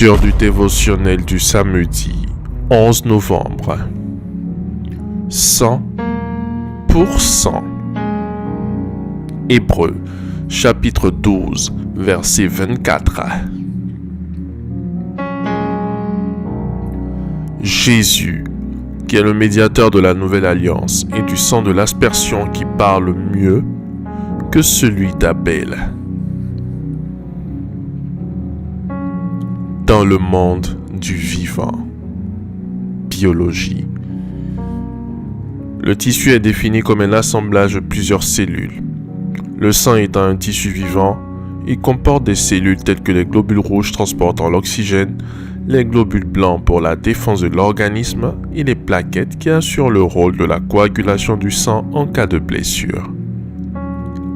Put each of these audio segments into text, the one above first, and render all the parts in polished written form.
Lecture du dévotionnel du samedi 11 novembre. 100%. Hébreux, chapitre 12, verset 24. Jésus, qui est le médiateur de la nouvelle alliance et du sang de l'aspersion qui parle mieux que celui d'Abel. Dans le monde du vivant. Biologie. Le tissu est défini comme un assemblage de plusieurs cellules. Le sang étant un tissu vivant, il comporte des cellules telles que les globules rouges transportant l'oxygène, les globules blancs pour la défense de l'organisme et les plaquettes qui assurent le rôle de la coagulation du sang en cas de blessure.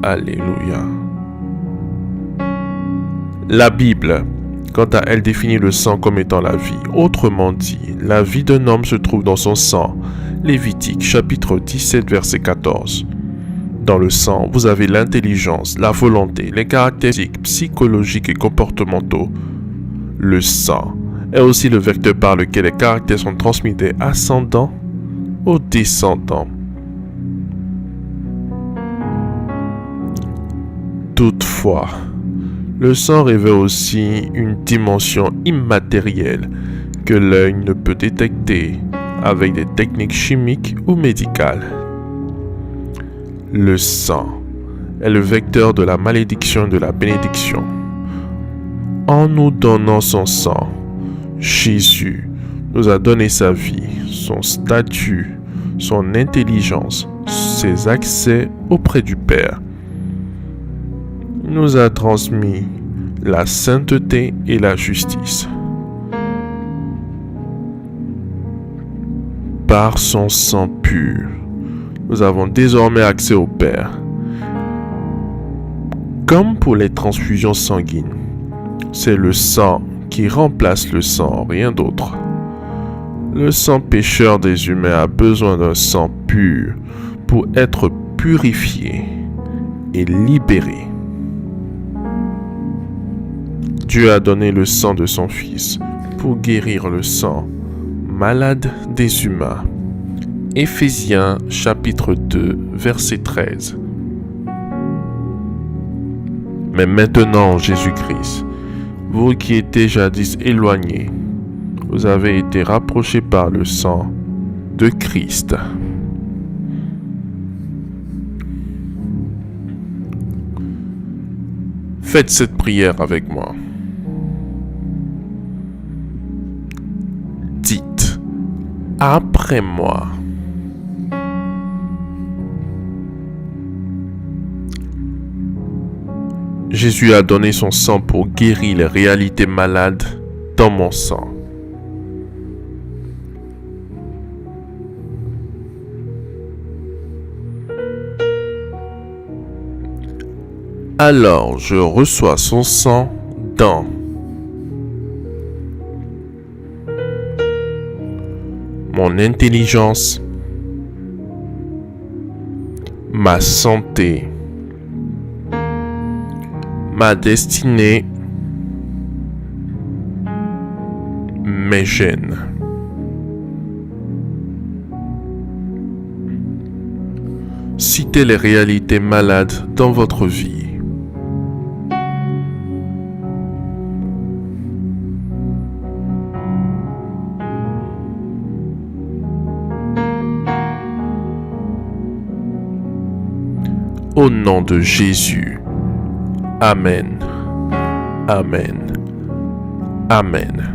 Alléluia. La Bible, quant à elle, définit le sang comme étant la vie. Autrement dit, la vie d'un homme se trouve dans son sang. Lévitique, chapitre 17, verset 14. Dans le sang, vous avez l'intelligence, la volonté, les caractéristiques psychologiques et comportementaux. Le sang est aussi le vecteur par lequel les caractères sont transmis des ascendants aux descendants. Toutefois, le sang revêt aussi une dimension immatérielle que l'œil ne peut détecter avec des techniques chimiques ou médicales. Le sang est le vecteur de la malédiction et de la bénédiction. En nous donnant son sang, Jésus nous a donné sa vie, son statut, son intelligence, ses accès auprès du Père. Il nous a transmis la sainteté et la justice. Par son sang pur, nous avons désormais accès au Père. Comme pour les transfusions sanguines, c'est le sang qui remplace le sang, rien d'autre. Le sang pécheur des humains a besoin d'un sang pur pour être purifié et libéré. Dieu a donné le sang de son Fils pour guérir le sang malade des humains. Éphésiens chapitre 2 verset 13. Mais maintenant, Jésus-Christ, vous qui étiez jadis éloignés, vous avez été rapprochés par le sang de Christ. Faites cette prière avec moi. Dites après moi. Jésus a donné son sang pour guérir les réalités malades dans mon sang. Alors je reçois son sang dans mon intelligence, ma santé, ma destinée, mes gènes. Citez les réalités malades dans votre vie. Au nom de Jésus. Amen. Amen. Amen.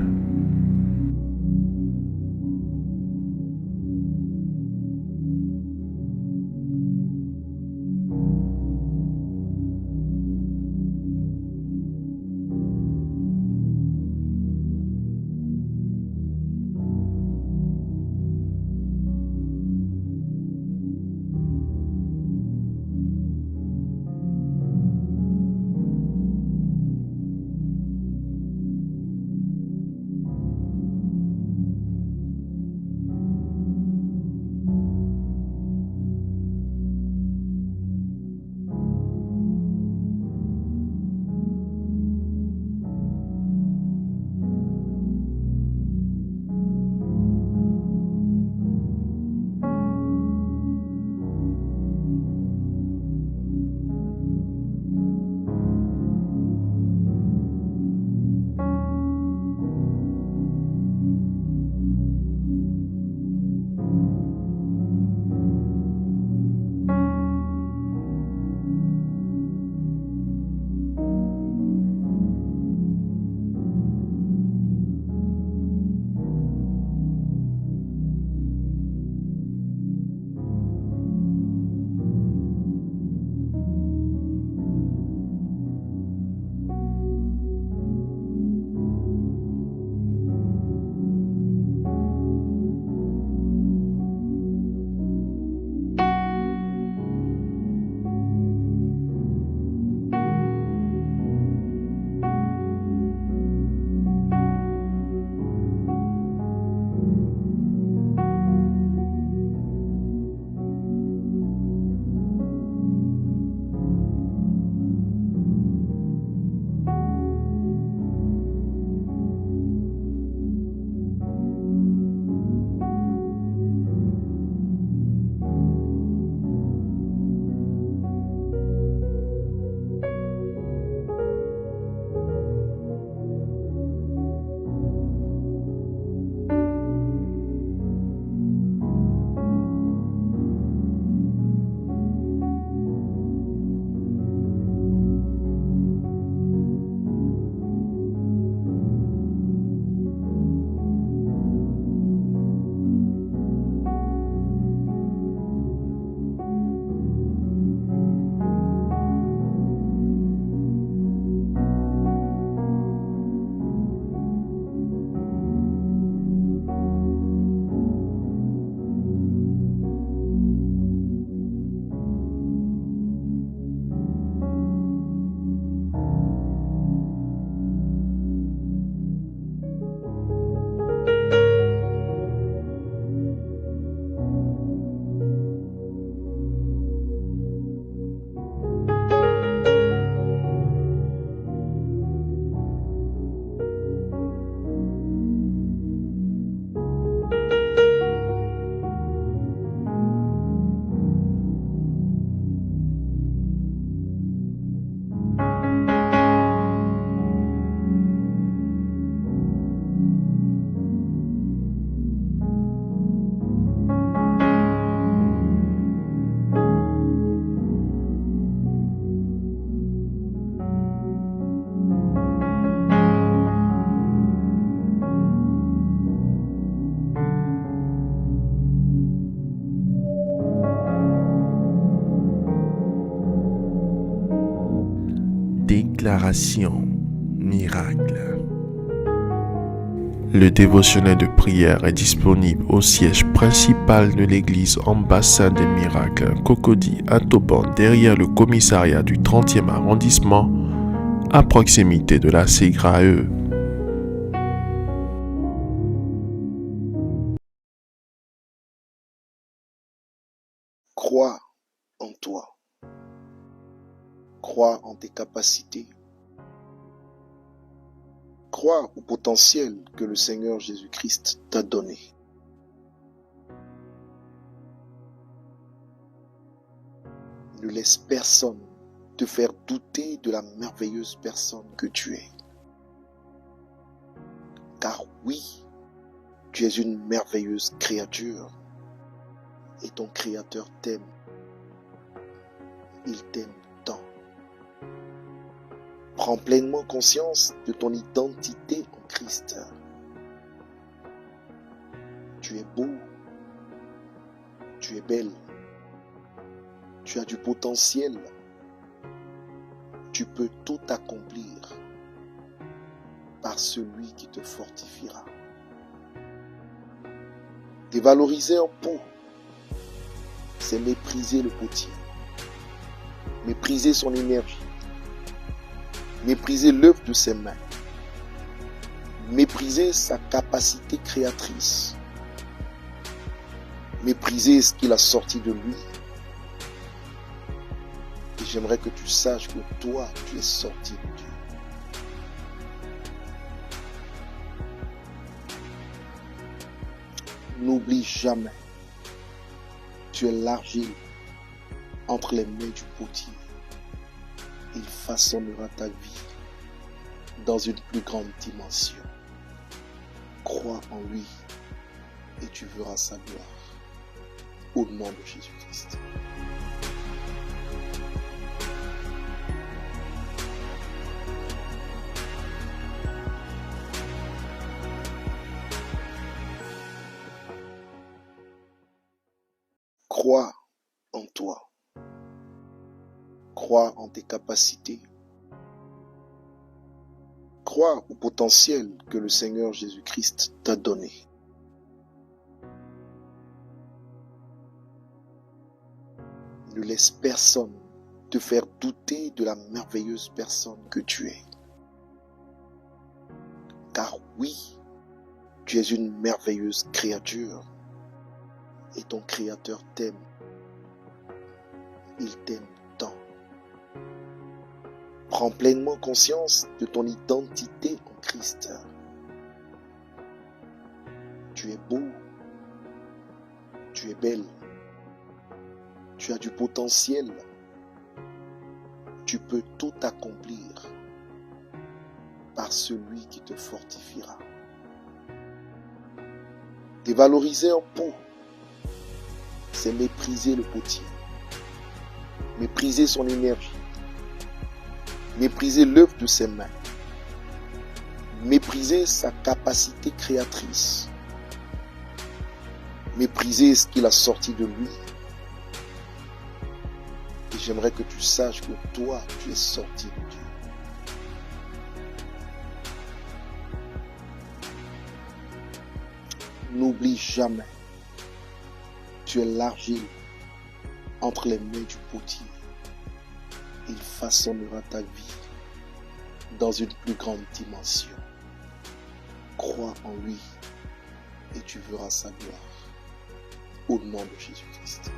Déclaration miracle. Le dévotionnel de prière est disponible au siège principal de l'église Ambassade des Miracles, Cocody à Toban, derrière le commissariat du 30e arrondissement, à proximité de la Ségrae. Crois en toi. Crois en tes capacités. Crois au potentiel que le Seigneur Jésus-Christ t'a donné. Ne laisse personne te faire douter de la merveilleuse personne que tu es. Car oui, tu es une merveilleuse créature et ton Créateur t'aime. Il t'aime tant. Prends pleinement conscience de ton identité en Christ. Tu es beau, tu es belle, tu as du potentiel, tu peux tout accomplir par celui qui te fortifiera. Dévaloriser un pot, c'est mépriser le potier, mépriser son énergie, mépriser l'œuvre de ses mains, mépriser sa capacité créatrice, mépriser ce qu'il a sorti de lui. Et j'aimerais que tu saches que toi, tu es sorti de Dieu. N'oublie jamais, tu es l'argile entre les mains du potier. Il façonnera ta vie dans une plus grande dimension. Crois en lui et tu verras sa gloire. Au nom de Jésus-Christ. Crois en toi. Crois en tes capacités. Crois au potentiel que le Seigneur Jésus-Christ t'a donné. Ne laisse personne te faire douter de la merveilleuse personne que tu es. Car oui, tu es une merveilleuse créature et ton Créateur t'aime. Il t'aime tant. Prends pleinement conscience de ton identité en Christ. Tu es beau, tu es belle, tu as du potentiel, tu peux tout accomplir par celui qui te fortifiera. Dévaloriser un pot, c'est mépriser le potier, mépriser son énergie, mépriser l'œuvre de ses mains, mépriser sa capacité créatrice, mépriser ce qu'il a sorti de lui. Et j'aimerais que tu saches que toi, tu es sorti de Dieu. N'oublie jamais, tu es l'argile entre les mains du potier. Il façonnera ta vie dans une plus grande dimension. Crois en lui et tu verras sa gloire. Au nom de Jésus-Christ.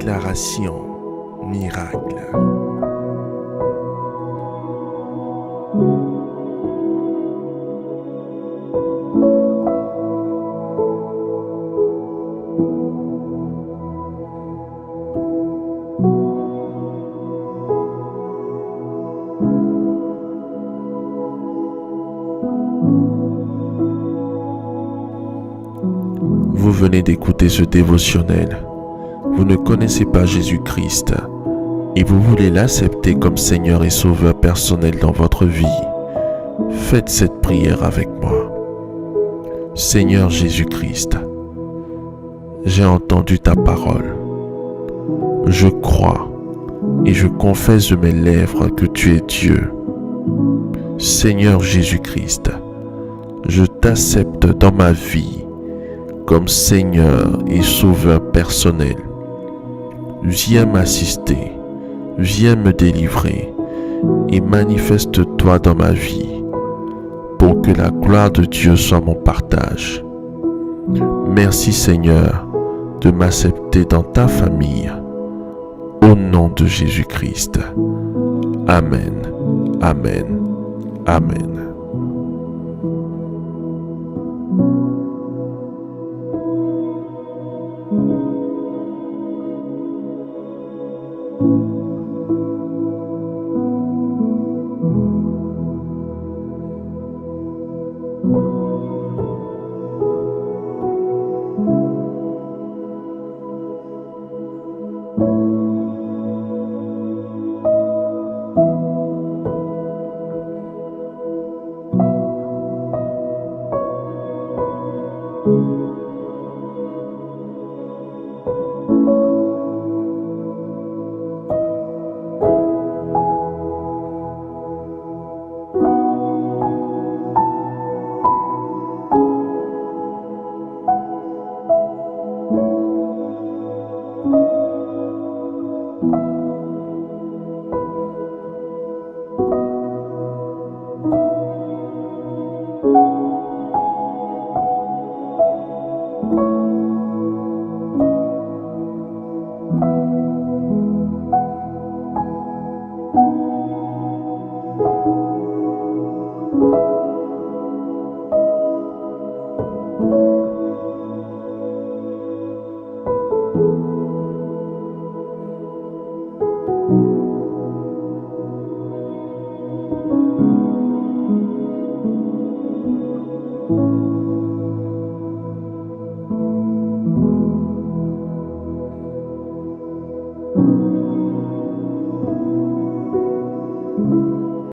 Déclaration miracle. Vous venez d'écouter ce dévotionnel. Vous ne connaissez pas Jésus-Christ et vous voulez l'accepter comme Seigneur et Sauveur personnel dans votre vie. Faites cette prière avec moi. Seigneur Jésus-Christ, j'ai entendu ta parole. Je crois et je confesse de mes lèvres que tu es Dieu. Seigneur Jésus-Christ, je t'accepte dans ma vie comme Seigneur et Sauveur personnel. Viens m'assister, viens me délivrer et manifeste-toi dans ma vie pour que la gloire de Dieu soit mon partage. Merci Seigneur de m'accepter dans ta famille. Au nom de Jésus-Christ. Amen, Amen, Amen.